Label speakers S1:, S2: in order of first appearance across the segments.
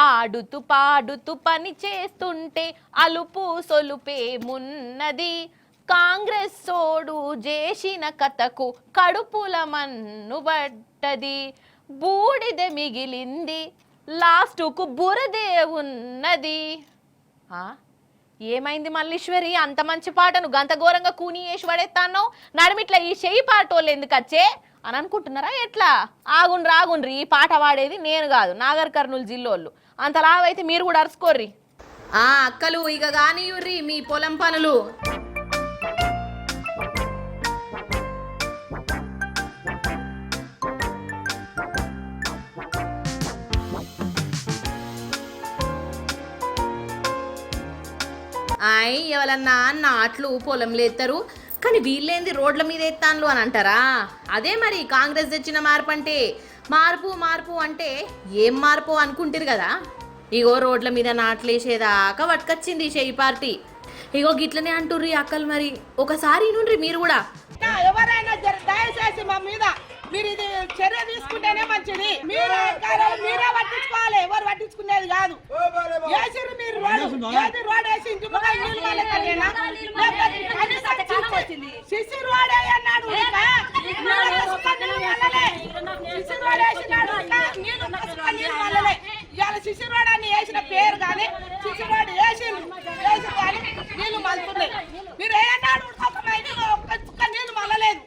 S1: ఆడుతూ పాడుతూ పని చేస్తుంటే అలుపు సొలుపేమున్నది కాంగ్రెస్ సోడు చేసిన కథకు కడుపుల మన్నుబట్టది బూడిద మిగిలింది లాస్టుకు బురదే ఉన్నది. ఏమైంది మల్లీశ్వరి, అంత మంచి పాటను గంత ఘోరంగా కూని వేసి పడేస్తాను నడిమిట్లా ఈ చెయ్యి పాటోళ్ళు ఎందుకు వచ్చే అని అనుకుంటున్నారా ఎట్లా? ఆగుండ్రి ఈ పాట పాడేది నేను కాదు, నాగర్ కర్నూలు జిల్లోళ్ళు. అంతలాగైతే మీరు కూడా అరుచుకోర్రి. అక్కలు ఇక కానియుర్రి మీ పొలం పనులు. ఎవరన్నా నాట్లు పొలంలో ఎత్తారు కానీ వీళ్ళేంది రోడ్ల మీద ఎత్తాన్లు అని అంటారా? అదే మరి కాంగ్రెస్ తెచ్చిన మార్పు అంటే. మార్పు అంటే ఏం మార్పు అనుకుంటారు కదా. ఇగో రోడ్ల మీద నాట్లేసేదాకా పట్టుకొచ్చింది చెయ్యి పార్టీ. ఇగో గిట్లనే అంటుర్రి అక్కలు. మరి ఒకసారి నుండ్రి మీరు కూడా.
S2: ఎవరైనా దయచేసి మా మీద మీరు ఇది చర్య తీసుకుంటేనే మంచిది. మీరే పట్టించుకోవాలి, ఎవరు పట్టించుకునేది కాదు. వేసిరు మీరు రోడ్ వేసి ఇంటి ముందు నీళ్ళు వాళ్ళేనా? సిసి రోడ్ అన్నాడు సిసి రోడ్ వేసినాడు నీళ్ళు వాళ్ళలే. ఇవాళ సిసి రోడ్ అని వేసిన పేరు కానీ సిసి రోడ్ వేసి కానీ నీళ్లు మలుతున్నాయి. మీరు ఏమన్నాడు ఒక్క నీళ్లు మల్లలేదు.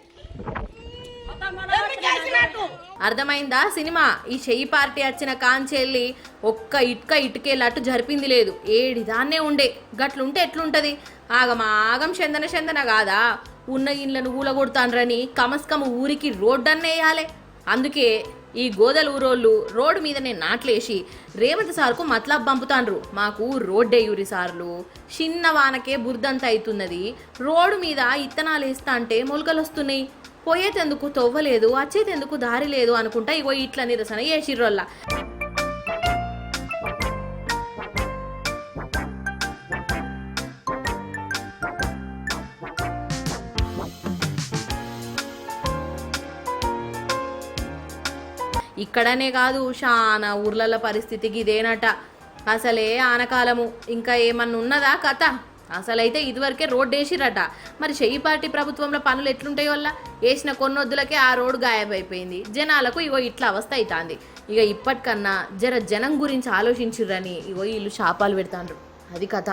S1: అర్థమైందా సినిమా? ఈ చెయ్యి పార్టీ వచ్చిన కాంచెల్లి ఒక్క ఇటుకేలట్టు జరిపింది లేదు. ఏడిదాన్నే ఉండే. గట్లుంటే ఎట్లుంటది? ఆగం చందన కాదా? ఉన్న ఇండ్లను ఊలగొడతాన్రని కమస్కమ ఊరికి రోడ్డన్నే వేయాలి. అందుకే ఈ గోదల ఊరోళ్ళు రోడ్డు మీదనే నాట్లేసి రేవంత్ సార్కు మతలబ్ పంపుతాండ్రు. మాకు రోడ్డేయూరి సార్లు, చిన్న వానకే బురదంత అవుతున్నది, రోడ్డు మీద ఇత్తనాలు వేస్తా అంటే మొలకలు వస్తున్నాయి, పోయేటందుకు తవ్వలేదు, వచ్చేటందుకు దారి లేదు అనుకుంటా ఇగో ఇట్లా నిరసన చేసిర్రోల్లా. ఇక్కడనే కాదు చాలా ఊర్ల పరిస్థితికి ఇదేనట. అసలే ఆనకాలము, ఇంకా ఏమన్నా ఉన్నదా కథ? అసలైతే ఇదివరకే రోడ్డు వేసిరట. మరి చెయ్యి పార్టీ ప్రభుత్వంలో పనులు ఎట్లుంటాయో వల్ల వేసిన కొన్నొద్దులకే ఆ రోడ్డు గాయమైపోయింది. జనాలకు ఇగో ఇట్లా అవస్థ అవుతుంది. ఇక ఇప్పటికన్నా జనం గురించి ఆలోచించుర్రని ఇగో వీళ్ళు శాపాలు పెడతాండ్రు. అది కథ.